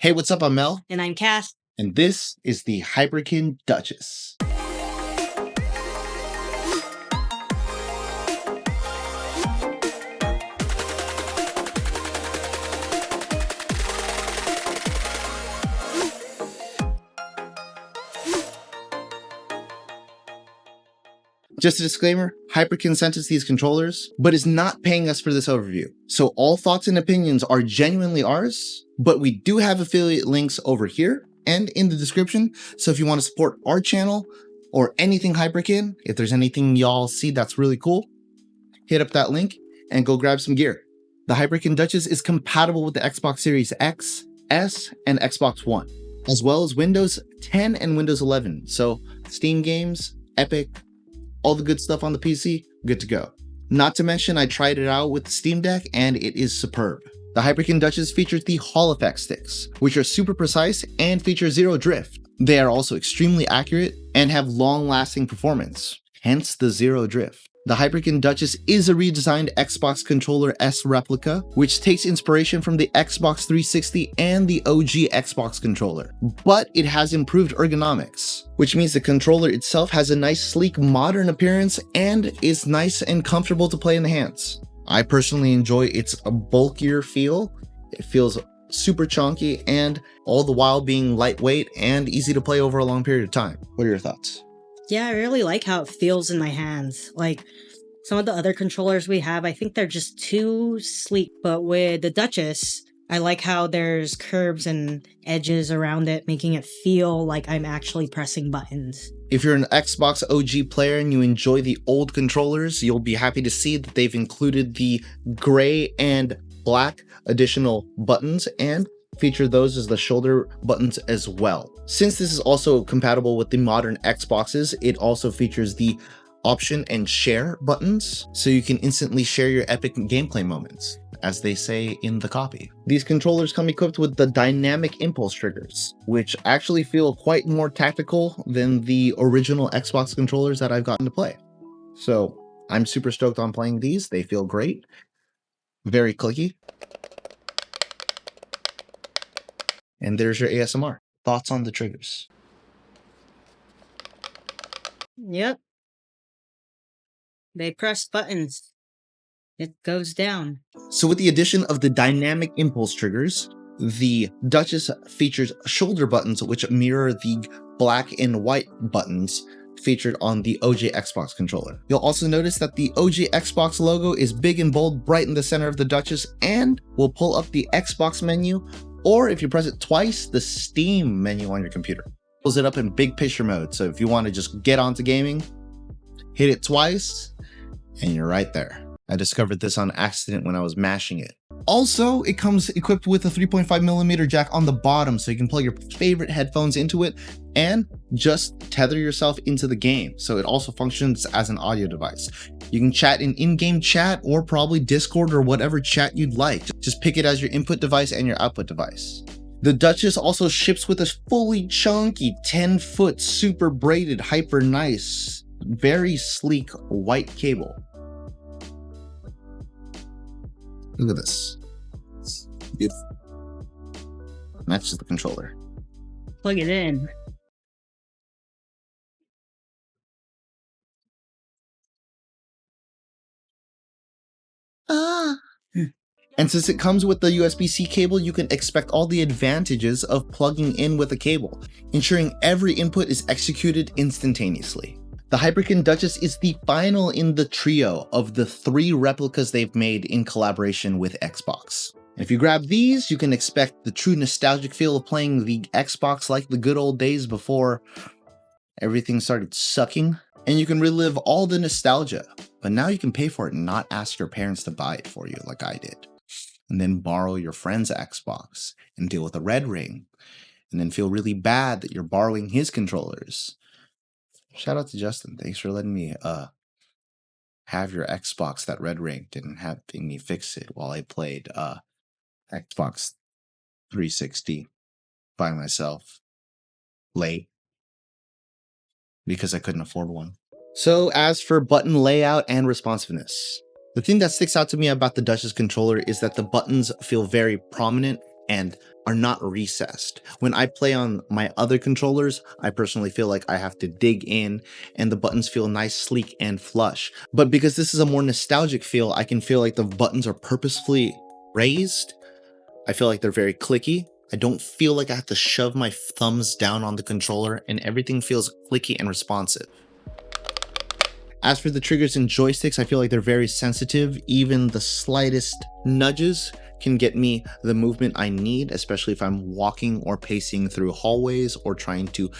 Hey, what's up? I'm Mel. And I'm Cass. And this is the Hyperkin DuchesS. Just a disclaimer, Hyperkin sent us these controllers, but is not paying us for this overview. So all thoughts and opinions are genuinely ours, but we do have affiliate links over here and in the description. So if you want to support our channel or anything Hyperkin, if there's anything y'all see that's really cool, hit up that link and go grab some gear. The Hyperkin DuchesS is compatible with the Xbox Series X, S, and Xbox One, as well as Windows 10 and Windows 11. So Steam games, Epic, all the good stuff on the PC, good to go. Not to mention, I tried it out with the Steam Deck and it is superb. The Hyperkin DuchesS features the Hall Effect sticks, which are super precise and feature zero drift. They are also extremely accurate and have long-lasting performance, hence the zero drift. The Hyperkin DuchesS is a redesigned Xbox Controller S replica, which takes inspiration from the Xbox 360 and the OG Xbox controller, but it has improved ergonomics, which means the controller itself has a nice, sleek, modern appearance and is nice and comfortable to play in the hands. I personally enjoy its bulkier feel. It feels super chunky and all the while being lightweight and easy to play over a long period of time. What are your thoughts? Yeah, I really like how it feels in my hands. Like some of the other controllers we have, I think they're just too sleek. But with the DuchesS, I like how there's curves and edges around it, making it feel like I'm actually pressing buttons. If you're an Xbox OG player and you enjoy the old controllers, you'll be happy to see that they've included the gray and black additional buttons and feature those as the shoulder buttons as well. Since this is also compatible with the modern Xboxes, it also features the option and share buttons, so you can instantly share your epic gameplay moments, as they say in the copy. These controllers come equipped with the dynamic impulse triggers, which actually feel quite more tactical than the original Xbox controllers that I've gotten to play. So I'm super stoked on playing these. They feel great, very clicky. And there's your ASMR. Thoughts on the triggers? Yep. They press buttons. It goes down. So with the addition of the dynamic impulse triggers, the DuchesS features shoulder buttons which mirror the black and white buttons featured on the OG Xbox controller. You'll also notice that the OG Xbox logo is big and bold right in the center of the DuchesS and will pull up the Xbox menu, or if you press it twice, the Steam menu on your computer. Pulls it up in big picture mode, so if you want to just get onto gaming, hit it twice, and you're right there. I discovered this on accident when I was mashing it. Also, it comes equipped with a 3.5mm jack on the bottom, so you can plug your favorite headphones into it and just tether yourself into the game. So it also functions as an audio device. You can chat in-game chat or probably Discord or whatever chat you'd like. Just pick it as your input device and your output device. The DuchesS also ships with a fully chunky 10-foot super braided, hyper nice, very sleek white cable. Look at this. It's beautiful. Matches the controller. Plug it in. And since it comes with the USB-C cable, you can expect all the advantages of plugging in with a cable, ensuring every input is executed instantaneously. The Hyperkin DuchesS is the final in the trio of the 3 replicas they've made in collaboration with Xbox. And if you grab these, you can expect the true nostalgic feel of playing the Xbox like the good old days before everything started sucking. And you can relive all the nostalgia, but now you can pay for it and not ask your parents to buy it for you like I did. And then borrow your friend's Xbox and deal with a red ring, and then feel really bad that you're borrowing his controllers. Shout out to Justin. Thanks for letting me have your Xbox that red ring and having me fix it while I played Xbox 360 by myself late because I couldn't afford one. So as for button layout and responsiveness, the thing that sticks out to me about the DuchesS controller is that the buttons feel very prominent and are not recessed. When I play on my other controllers, I personally feel like I have to dig in and the buttons feel nice, sleek, and flush. But because this is a more nostalgic feel, I can feel like the buttons are purposefully raised. I feel like they're very clicky. I don't feel like I have to shove my thumbs down on the controller, and everything feels clicky and responsive. As for the triggers and joysticks, I feel like they're very sensitive. Even the slightest nudges can get me the movement I need, especially if I'm walking or pacing through hallways or trying to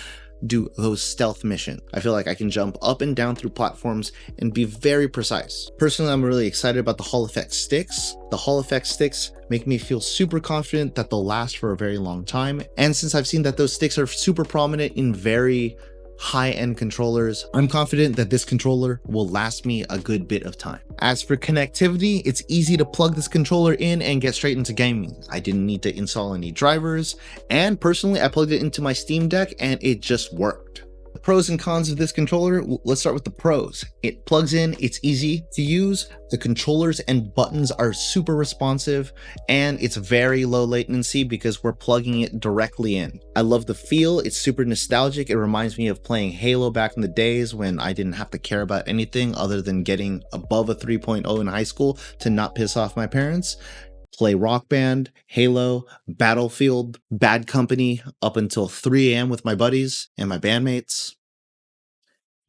do those stealth missions. I feel like I can jump up and down through platforms and be very precise. Personally, I'm really excited about the Hall Effect sticks. The Hall Effect sticks make me feel super confident that they'll last for a very long time. And since I've seen that those sticks are super prominent in very high-end controllers, I'm confident that this controller will last me a good bit of time. As for connectivity, it's easy to plug this controller in and get straight into gaming. I didn't need to install any drivers, and personally I plugged it into my Steam Deck and it just worked. The pros and cons of this controller, let's start with the pros. It plugs in, it's easy to use, the controllers and buttons are super responsive, and it's very low latency because we're plugging it directly in. I love the feel, it's super nostalgic. It reminds me of playing Halo back in the days when I didn't have to care about anything other than getting above a 3.0 in high school to not piss off my parents. Play Rock Band, Halo, Battlefield, Bad Company up until 3 a.m. with my buddies and my bandmates,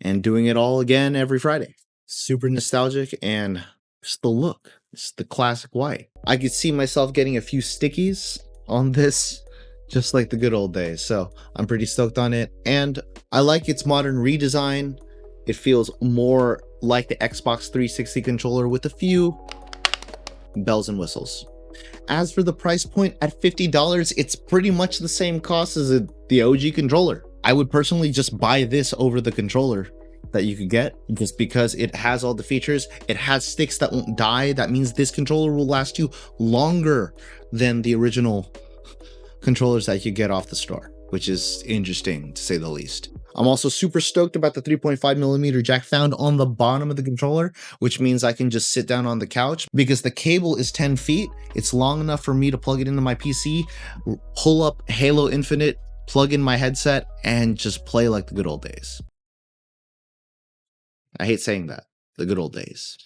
and doing it all again every Friday. Super nostalgic, and just the look. It's the classic white. I could see myself getting a few stickies on this, just like the good old days, so I'm pretty stoked on it. And I like its modern redesign. It feels more like the Xbox 360 controller with a few bells and whistles. As for the price point at $50, it's pretty much the same cost as the OG controller. I would personally just buy this over the controller that you could get, just because it has all the features. It has sticks that won't die. That means this controller will last you longer than the original controllers that you get off the store, which is interesting to say the least. I'm also super stoked about the 3.5mm jack found on the bottom of the controller, which means I can just sit down on the couch because the cable is 10 feet. It's long enough for me to plug it into my PC, pull up Halo Infinite, plug in my headset, and just play like the good old days. I hate saying that, the good old days.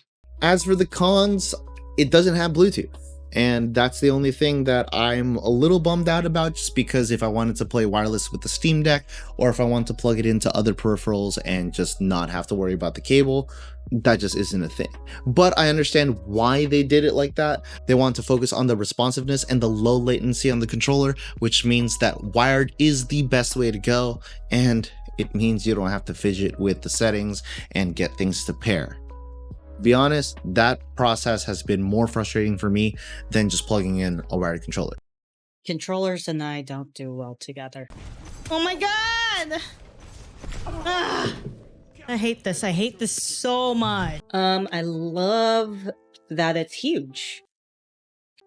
As for the cons, it doesn't have Bluetooth. And that's the only thing that I'm a little bummed out about, just because if I wanted to play wireless with the Steam Deck, or if I want to plug it into other peripherals and just not have to worry about the cable, that just isn't a thing. But I understand why they did it like that. They want to focus on the responsiveness and the low latency on the controller, which means that wired is the best way to go, and it means you don't have to fidget with the settings and get things to pair. Be honest, that process has been more frustrating for me than just plugging in a wired controller. Controllers and I don't do well together. Oh my god! Ah, I hate this. I hate this so much. I love that it's huge.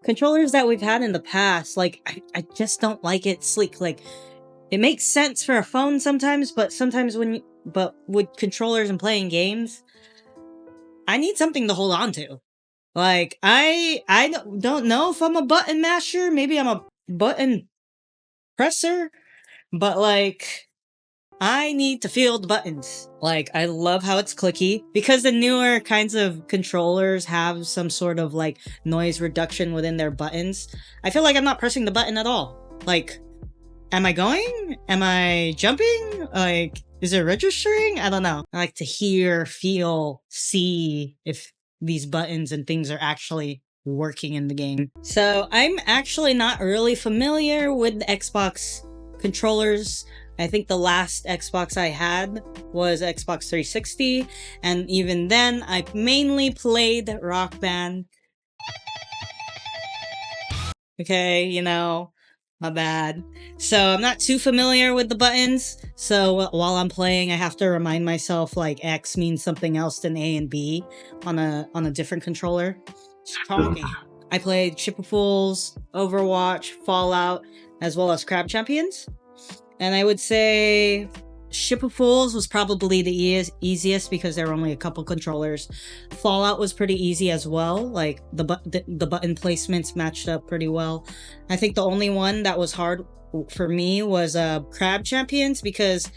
Controllers that we've had in the past, like, I just don't like it sleek. Like, it makes sense for a phone sometimes, but sometimes but with controllers and playing games, I need something to hold on to. Like, I don't know if I'm a button masher. Maybe I'm a button presser. But, like, I need to feel the buttons. Like, I love how it's clicky. Because the newer kinds of controllers have some sort of, like, noise reduction within their buttons, I feel like I'm not pressing the button at all. Like, am I going? Am I jumping? Like, is it registering? I don't know. I like to hear, feel, see if these buttons and things are actually working in the game. So I'm actually not really familiar with the Xbox controllers. I think the last Xbox I had was Xbox 360, and even then I mainly played Rock Band. Okay, you know, my bad. So I'm not too familiar with the buttons. So while I'm playing, I have to remind myself like X means something else than A and B on a different controller. Talking. I played Ship of Fools, Overwatch, Fallout, as well as Crab Champions. And I would say Ship of Fools was probably the easiest because there were only a couple controllers. Fallout was pretty easy as well. Like the button placements matched up pretty well. I think the only one that was hard for me was Crab Champions, because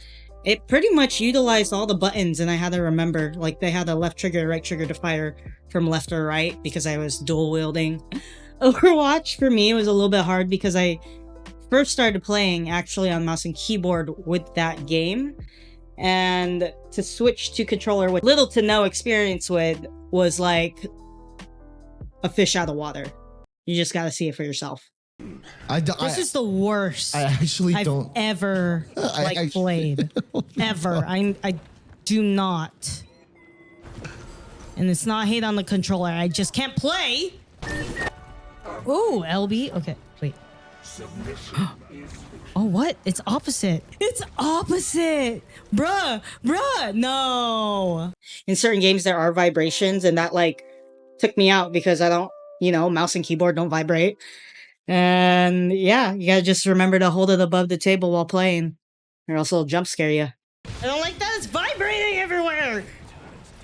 it pretty much utilized all the buttons, and I had to remember, like, they had a left trigger, right trigger to fire from left or right because I was dual wielding. Overwatch for me was a little bit hard because I first started playing actually on mouse and keyboard with that game, and to switch to controller with little to no experience with was like a fish out of water. You just got to see it for yourself. This is the worst I actually I've don't ever played. Ever. I do not. And it's not hate on the controller. I just can't play. Ooh, LB. Okay, wait. Oh, what? It's opposite. It's opposite. Bruh, no. In certain games, there are vibrations, and that like took me out because I don't, mouse and keyboard don't vibrate. And yeah, you gotta just remember to hold it above the table while playing, or else it'll jump scare you. I don't like that. It's vibrating everywhere.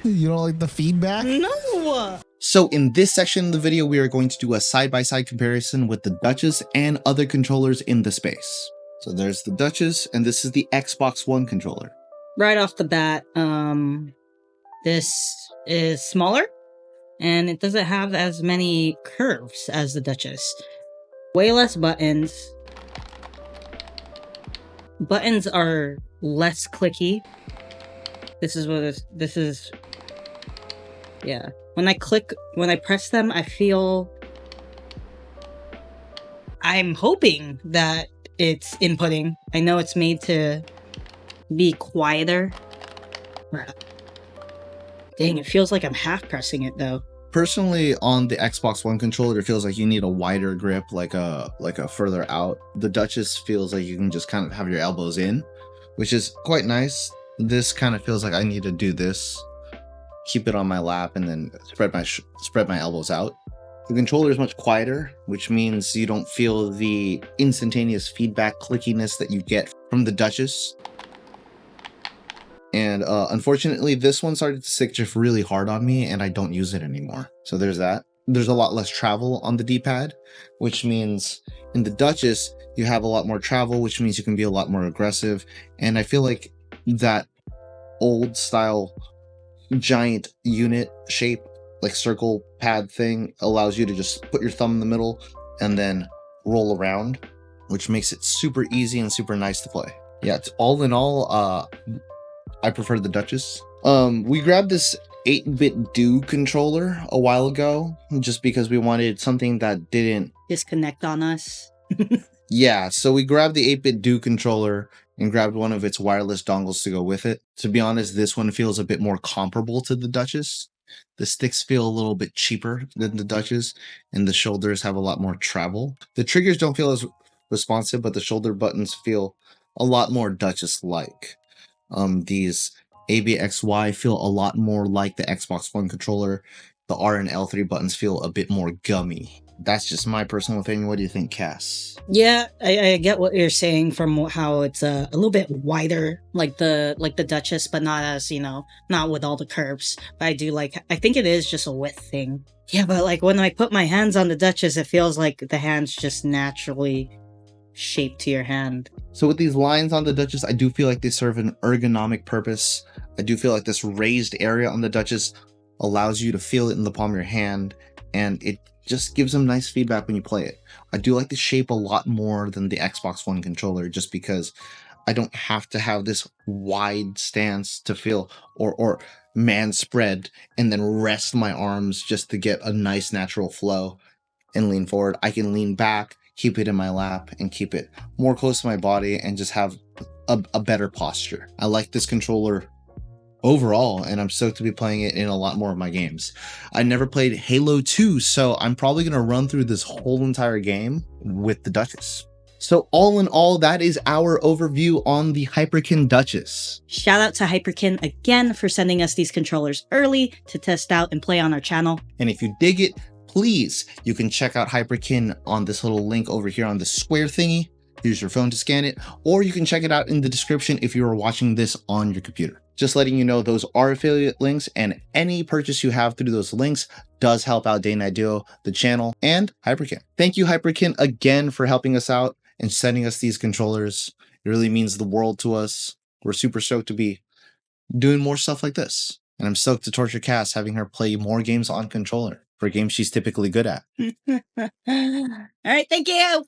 You don't like the feedback? No. So in this section of the video, we are going to do a side-by-side comparison with the Duchess and other controllers in the space. So there's the Duchess, and this is the Xbox One controller. Right off the bat, this is smaller, and it doesn't have as many curves as the Duchess. Way less buttons. Buttons are less clicky. This is, yeah. When I press them, I feel, I'm hoping that it's inputting. I know it's made to be quieter. Dang, it feels like I'm half pressing it though. Personally, on the Xbox One controller, it feels like you need a wider grip, like a further out. The Duchess feels like you can just kind of have your elbows in, which is quite nice. This kind of feels like I need to do this, keep it on my lap, and then spread my elbows out. The controller is much quieter, which means you don't feel the instantaneous feedback clickiness that you get from the Duchess. And unfortunately, this one started to stick just really hard on me, and I don't use it anymore. So there's that. There's a lot less travel on the D-pad, which means in the Duchess, you have a lot more travel, which means you can be a lot more aggressive. And I feel like that old style giant unit shape, like circle pad thing, allows you to just put your thumb in the middle and then roll around, which makes it super easy and super nice to play. Yeah, it's all in all, I prefer the Duchess. We grabbed this 8-bit DuchesS controller a while ago, just because we wanted something that didn't disconnect on us. Yeah, so we grabbed the 8-bit DuchesS controller and grabbed one of its wireless dongles to go with it. To be honest, this one feels a bit more comparable to the Duchess. The sticks feel a little bit cheaper than the Duchess, and the shoulders have a lot more travel. The triggers don't feel as responsive, but the shoulder buttons feel a lot more Duchess-like. These ABXY feel a lot more like the Xbox One controller. The R and L3 buttons feel a bit more gummy. That's just my personal opinion. What do you think, Cass? Yeah, I get what you're saying from how it's a little bit wider, like the Duchess, but not as, not with all the curves. But I think it is just a width thing. Yeah, but like when I put my hands on the Duchess, it feels like the hands just naturally shape to your hand. So with these lines on the Duchess, I do feel like they serve an ergonomic purpose. I do feel like this raised area on the Duchess allows you to feel it in the palm of your hand, and it just gives them nice feedback when you play it. I do like the shape a lot more than the Xbox One controller, just because I don't have to have this wide stance to feel, or man spread and then rest my arms just to get a nice natural flow and lean forward. I can lean back, keep it in my lap, and keep it more close to my body and just have a better posture. I like this controller overall, and I'm stoked to be playing it in a lot more of my games. I never played Halo 2, so I'm probably going to run through this whole entire game with the Duchess. So all in all, that is our overview on the Hyperkin DuchesS. Shout out to Hyperkin again for sending us these controllers early to test out and play on our channel. And if you dig it, please, you can check out Hyperkin on this little link over here on the square thingy. Use your phone to scan it, or you can check it out in the description if you are watching this on your computer. Just letting you know those are affiliate links, and any purchase you have through those links does help out DayNightDuo, the channel, and Hyperkin. Thank you, Hyperkin, again for helping us out and sending us these controllers. It really means the world to us. We're super stoked to be doing more stuff like this. And I'm stoked to torture Cass, having her play more games on controller for games she's typically good at. All right, thank you.